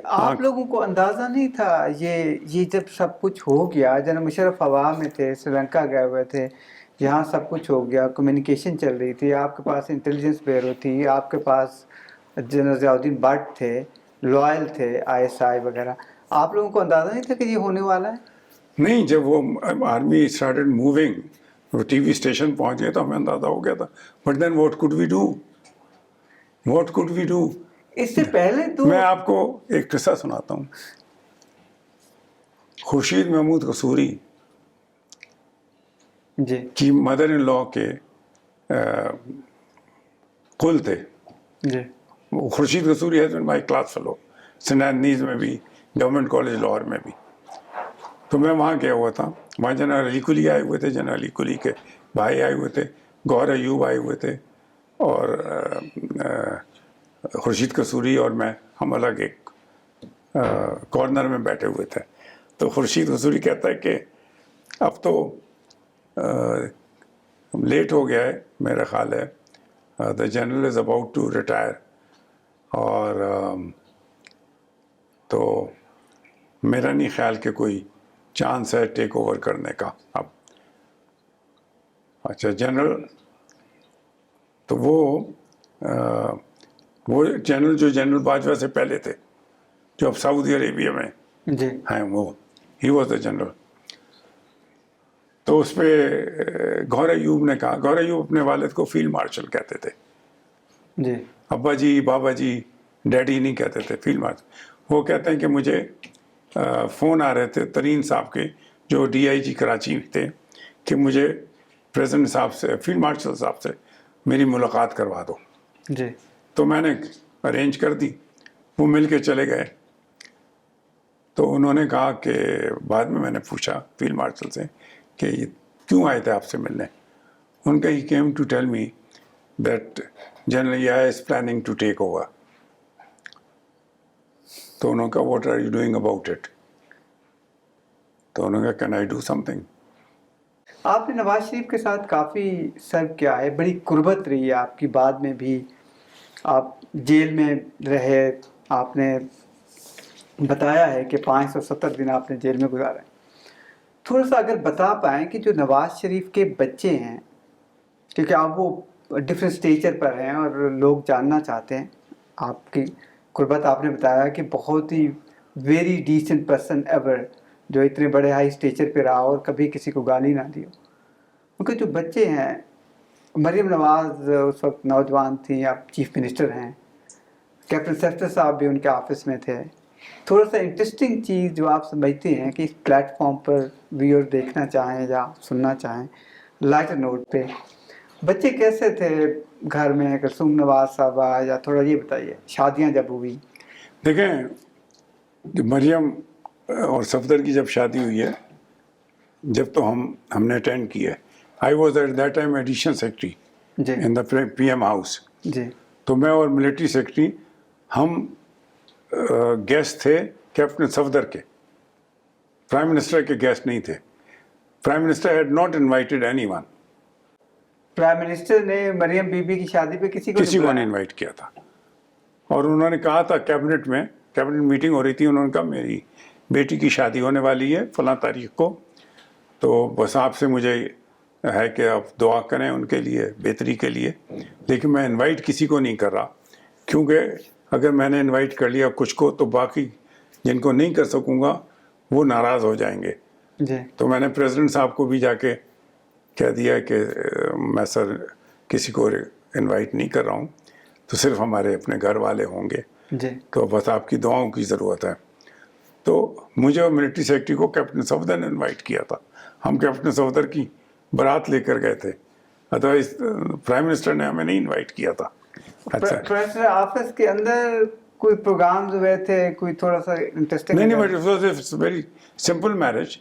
آپ لوگوں کو اندازہ نہیں تھا یہ جب سب کچھ ہو گیا، جنرل مشرف ہوا میں تھے، سری لنکا گئے ہوئے تھے، یہاں سب کچھ ہو گیا، کمیونیکیشن چل رہی تھی، آپ کے پاس انٹیلیجنس بیورو تھی، آپ کے پاس جنرل ضیاء الدین بٹ تھے، لوئل تھے ISI وغیرہ، آپ لوگوں کو اندازہ نہیں تھا کہ یہ ہونے والا ہے؟ نہیں، جب وہ آرمی اسٹارٹڈ موونگ، وہ ٹی وی اسٹیشن پہنچ گئے تو ہمیں اندازہ ہو گیا تھا. But then what could we do, what could we do. اس سے پہلے تو میں آپ کو ایک قصہ سناتا ہوں. خورشید محمود قصوری جی کی مدر ان لا کے قل تھے. جی Khurshid Kasuri has been my class fellow سنید نیز میں بھی، گورنمنٹ کالج لاہور میں بھی. تو میں وہاں گیا ہوا تھا. وہاں جنرل علی کلی آئے ہوئے تھے، جنرل علی کلی کے بھائی آئے ہوئے تھے، گوہر ایوب آئے ہوئے تھے، اور خورشید قصوری اور میں، ہم الگ ایک کارنر میں بیٹھے ہوئے تھے. تو خورشید قصوری کہتا ہے کہ اب تو لیٹ ہو گیا ہے، میرا خیال ہے the general is about to retire, اور تو میرا نہیں خیال کہ کوئی چانس ہے ٹیک اوور کرنے کا اب. اچھا جنرل، تو وہ جنرل جو جنرل باجوہ سے پہلے تھے، جو اب سعودی عربیہ میں جی ہیں، وہ ہی واز دا جنرل. تو اس پہ گوہر ایوب نے کہا، گوہر ایوب اپنے والد کو فیلڈ مارشل کہتے تھے، جی ابا جی بابا جی ڈیڈی نہیں کہتے تھے، فیلڈ مارشل. وہ کہتے ہیں کہ مجھے فون آ رہے تھے ترین صاحب کے، جو DIG کراچی میں تھے، کہ مجھے پریزیڈنٹ صاحب سے، فیلڈ مارشل صاحب سے میری ملاقات کروا دو. جی تو میں نے ارینج کر دی، وہ مل کے چلے گئے. تو انہوں نے کہا کہ بعد میں نے پوچھا فیلڈ مارشل سے کہ یہ کیوں آئے تھے آپ سے ملنے. ان کا ہی came to tell me that general Yahya is planning to take over. تو انہوں نے کہا what are you doing about it. تو انہوں نے کہا can I do something. آپ نے نواز شریف کے ساتھ کافی سرو کیا ہے، بڑی قربت رہی ہے آپ کی، بعد میں بھی آپ جیل میں رہے، آپ نے بتایا ہے کہ 570 دن آپ نے جیل میں گزارے. تھوڑا سا اگر بتا پائیں کہ جو نواز شریف کے بچے ہیں، کیونکہ آپ وہ ڈفرینٹ اسٹیجر پر ہیں اور لوگ جاننا چاہتے ہیں آپ کی قربت. آپ نے بتایا کہ بہت he very decent person ever, جو اتنے بڑے ہائی اسٹیچر پہ رہا اور کبھی کسی کو گالی نہ دی ہو. ان کے جو بچے ہیں، مریم نواز اس وقت نوجوان تھیں، آپ چیف منسٹر ہیں، کیپٹن سیفٹر صاحب بھی ان کے آفس میں تھے. تھوڑا سا انٹرسٹنگ چیز جو آپ سمجھتے ہیں کہ اس پلیٹ فارم پر ویور دیکھنا چاہیں یا سننا چاہیں، لائٹر نوٹ پہ، بچے کیسے تھے گھر میں، کلثوم نواز صاحبہ، یا تھوڑا یہ بتائیے شادیاں جب ہوئی. دیکھیں، مریم اور صفدر کی جب شادی ہوئی ہے، جب تو ہم نے اٹینڈ کی ہے. I was at that time additional secretary جی ان دا PM ہاؤس. جی تو میں اور ملٹری سیکرٹری، ہم گیسٹ تھے کیپٹن صفدر کے، پرائم منسٹر کے گیسٹ نہیں تھے. Prime minister had not invited any one. Prime minister نے مریم بی بی کی شادی پہ کسی کو نہیں انوائٹ کیا تھا. اور انہوں نے کہا تھا کیبنٹ میٹنگ ہو رہی تھی، انہوں نے کہا میری بیٹی کی شادی ہونے والی ہے فلاں تاریخ کو، تو بس آپ سے مجھے ہے کہ آپ دعا کریں ان کے لیے، بہتری کے لیے. لیکن میں انوائٹ کسی کو نہیں کر رہا، کیونکہ اگر میں نے انوائٹ کر لیا کچھ کو تو باقی جن کو نہیں کر سکوں گا وہ ناراض ہو جائیں گے. جی تو میں نے پریزیڈنٹ صاحب کو بھی جا کے کہہ دیا کہ میں سر کسی کو انوائٹ نہیں کر رہا ہوں، تو صرف ہمارے اپنے گھر والے ہوں گے، جی تو بس آپ کی دعاؤں کی ضرورت ہے. تو مجھے اور ملٹری سیکرٹری کو کیپٹن صفدر نے انوائٹ کیا تھا. ہم کیپٹن صفدر کی بارات لے کر گئے تھے، ادروائز پرائم منسٹر نے ہمیں نہیں انوائٹ کیا تھا. اچھا پریزیڈنٹ آفس کے اندر کوئی پروگرامز ہوئے تھے، کوئی تھوڑا سا انٹرسٹنگ؟ نہیں، but it was a very simple marriage.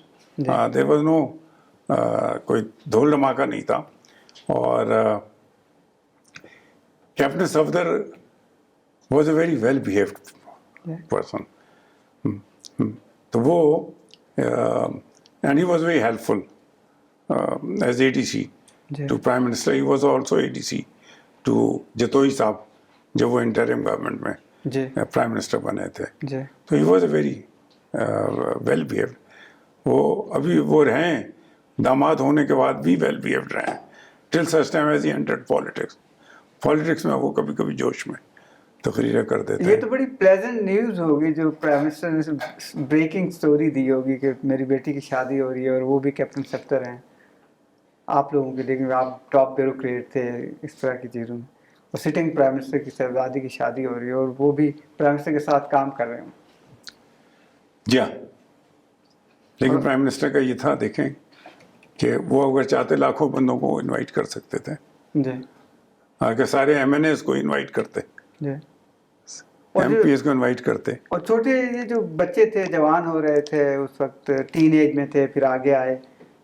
There was no کوئی دھول دھماکہ نہیں تھا. اور captain Safdar was a very well behaved person. تو وہ and he was very helpful as ADC to prime minister. He was also ADC to Jatoi صاحب جب وہ انٹرم گورنمنٹ میں جی پرائم منسٹر بنے تھے. جی تو he was a very well behaved. وہ ابھی وہ رہے ہیں داماد ہونے کے بعد بھی ویل بیہیوڈ رہے ہیں till such time as he entered politics میں وہ کبھی کبھی جوش میں تقریریں کر دیتے ہیں. یہ تو بڑی پلیزنٹ نیوز ہوگی جو پرائم منسٹر نے بریکنگ سٹوری دی ہوگی کہ میری بیٹی کی شادی ہو رہی ہے اور وہ بھی کیپٹن سیکٹر ہیں. آپ لوگوں کے لیکن آپ ٹاپ بیوروکریٹ تھے اس طرح کی چیزوں میں, اور سٹنگ پرائم منسٹر کی صاحبزادی کی شادی ہو رہی ہے اور وہ بھی پرائم منسٹر کے ساتھ کام کر رہے ہوں. جی ہاں, لیکن پرائم منسٹر کا یہ تھا دیکھیں کہ وہ اگر چاہتے لاکھوں بندوں کو انوائٹ کر سکتے تھے. جی آگے سارے ایم این ایز کو انوائٹ کرتے, جی ایم پی ایز کو انوائٹ کرتے. اور چھوٹے یہ جو بچے تھے جوان ہو رہے تھے اس وقت, ٹین ایج میں تھے, پھر آگے آئے,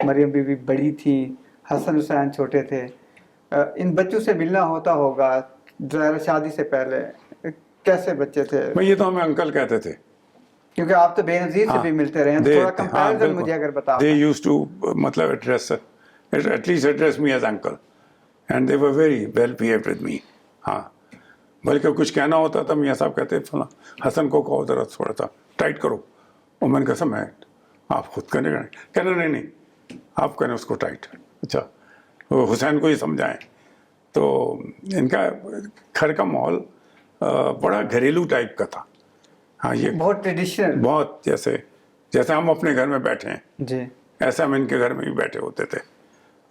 مریم بی بی بڑی تھی, حسن حسین چھوٹے تھے, ان بچوں سے ملنا ہوتا ہوگا ظاہر شادی سے پہلے, کیسے بچے تھے؟ یہ تو ہمیں انکل کہتے تھے کیونکہ آپ تو بے نظیر سے بھی ملتے رہے ہیں, تھوڑا کمپیریزن مجھے اگر بتا دے یوز ٹو مطلب address at least address me as uncle and they were very well behaved with me. ہاں, بلکہ کچھ کہنا ہوتا تھا میاں صاحب کہتے فلاں حسن کو کہو ذرا تھوڑا سا ٹائٹ کرو, اور میں نے کہا میں آپ خود کرنے کا کہنا نہیں آپ کریں اس کو ٹائٹ. اچھا, وہ حسین کو ہی سمجھائیں. تو ان کا گھر کا ماحول بڑا گھریلو ٹائپ کا تھا. ہاں, یہ بہت ٹریڈیشنل, بہت جیسے ہم اپنے گھر میں بیٹھے ہیں جی ایسے ہم ان کے گھر میں بھی بیٹھے ہوتے تھے.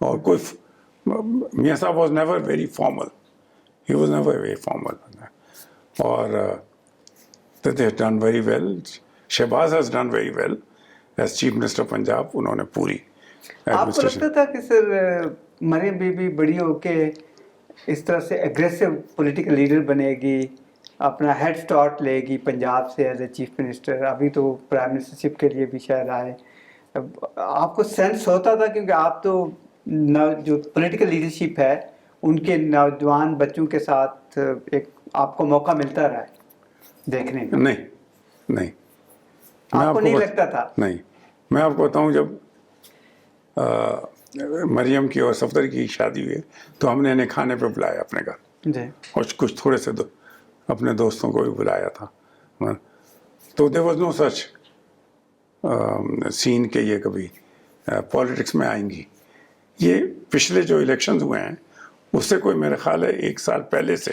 اور کوئی Mian Sahib was never very formal, he was never very formal. اور they have done very well. Shehbaz has done very well as chief minister Punjab. انہوں نے پوری آپ کو لگتا تھا کہ سر مریم بی بی بڑی ہو کے اس طرح سے اگریسو پولیٹیکل لیڈر بنے گی, اپنا ہیڈ سٹارٹ لے گی پنجاب سے ایز اے چیف منسٹر, ابھی تو پرائم منسٹرشپ کے لیے بھی شاید آئے, آپ کو سینس ہوتا تھا کیونکہ آپ تو جو پولیٹیکل لیڈرشپ ہے ان کے نوجوان بچوں کے ساتھ ایک آپ کو موقع ملتا رہا ہے دیکھنے کا؟ نہیں آپ کو نہیں لگتا تھا؟ نہیں, میں آپ کو بتاؤں جب مریم کی اور صفدر کی شادی ہوئی تو ہم نے انہیں کھانے پہ بلایا اپنے گھر, جی, اور کچھ تھوڑے سے اپنے دوستوں کو بھی بلایا تھا. تو دیر واز نو سچ سین کہ یہ کبھی پالیٹکس میں آئیں گی. یہ پچھلے جو الیکشنز ہوئے ہیں اس سے کوئی میرا خیال ہے 1 سال پہلے سے,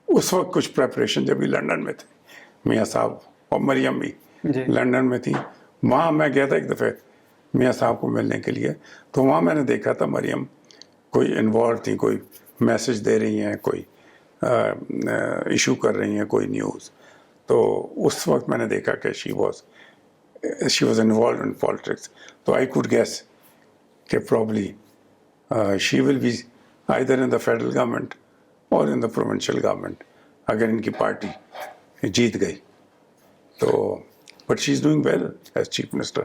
اس وقت کچھ پریپریشن جب بھی لنڈن میں تھے میاں صاحب اور مریم بھی جی, لنڈن میں تھی. وہاں میں گیا تھا ایک دفعہ میاں صاحب کو ملنے کے لیے, تو وہاں میں نے دیکھا تھا مریم کوئی انوالو تھی, کوئی میسج دے رہی ہیں, کوئی ایشو کر رہی ہیں, کوئی نیوز. تو اس وقت میں نے دیکھا کہ she was involved in politics. تو آئی کوڈ گیس کہ probably she will be either in the federal government اور ان دا پروونشل گورنمنٹ اگر ان کی پارٹی جیت گئی تو. But she is doing well as chief minister.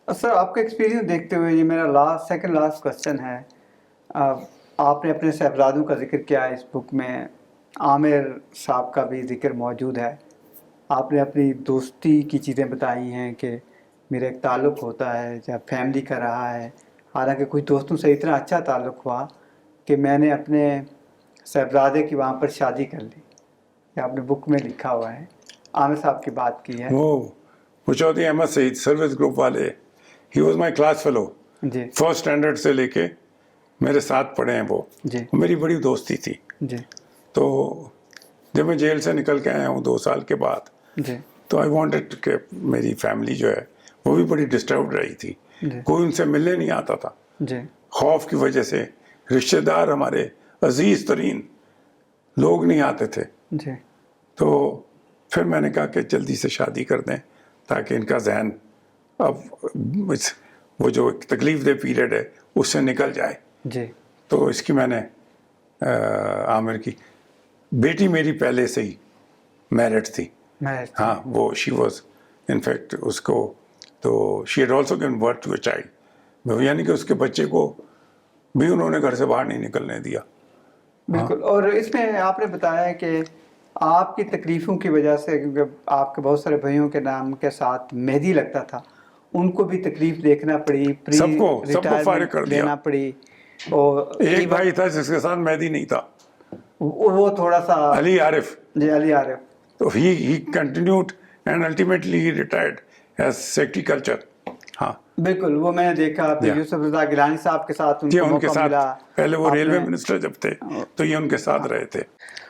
Sir آپ کا ایکسپیرینس دیکھتے ہوئے یہ میرا سیکنڈ لاسٹ کوشچن ہے. آپ نے اپنے صاحبزادوں کا ذکر کیا ہے اس بک میں, عامر صاحب کا بھی ذکر موجود ہے, آپ نے اپنی دوستی کی چیزیں بتائی ہیں کہ میرا ایک تعلق ہوتا ہے جب فیملی کا رہا ہے, حالانکہ کچھ دوستوں سے اتنا اچھا تعلق ہوا کہ میں نے اپنے صاحبزادے کی وہاں پر شادی کر لی. یہ آپ نے بک میں لکھا ہوا ہے, عامر صاحب کی بات کی ہے. وہ چودھری احمد سعید سروس گروپ والے, he was my class fellow, جی, 1st اسٹینڈرڈ سے لے کے میرے ساتھ پڑھے ہیں وہ, جی, میری بڑی دوستی تھی. جی, تو جب میں جیل سے نکل کے آیا ہوں 2 سال کے بعد, جی, تو آئی وانٹیڈ کہ میری فیملی جو ہے وہ بھی بڑی ڈسٹربڈ رہی تھی, جی, کوئی ان سے ملنے نہیں آتا تھا, جی, خوف کی وجہ سے. رشتہ دار ہمارے عزیز ترین لوگ نہیں آتے تھے. جی, تو پھر میں نے کہا کہ جلدی سے شادی کر دیں تاکہ ان کا ذہن اب وہ جو تکلیف دہ پیریڈ ہے اس سے نکل جائے. جی, تو اس کی میں نے عامر کی بیٹی میری پہلے سے ہی میرڈ تھی. ہاں, وہ شی واز انفیکٹ اس کو تو she had also given birth to a child, یعنی کہ اس کے بچے کو بھی انہوں نے گھر سے باہر نہیں نکلنے دیا. بالکل. اور اس میں آپ نے بتایا کہ آپ کی تکلیفوں کی وجہ سے, کیونکہ آپ کے بہت سارے بھائیوں کے نام کے ساتھ مہدی لگتا تھا, ان کو بھی تکلیف دیکھنا پڑی, سب کو فارغ کر دیا. لینا پڑی. اور ایک بھائی تھا جس کے ساتھ مہدی نہیں تھا, وہ تھوڑا سا علی عارف. جی علی عارف. So he continued and ultimately he retired as secretary culture. ہاں بالکل وہ میں نے دیکھا پھر یوسف رضا گیلانی صاحب کے ساتھ ان کو ان کے موقع ساتھ ملا. پہلے وہ ریلوے منسٹر جب تھے تو یہ ان کے ساتھ رہے تھے.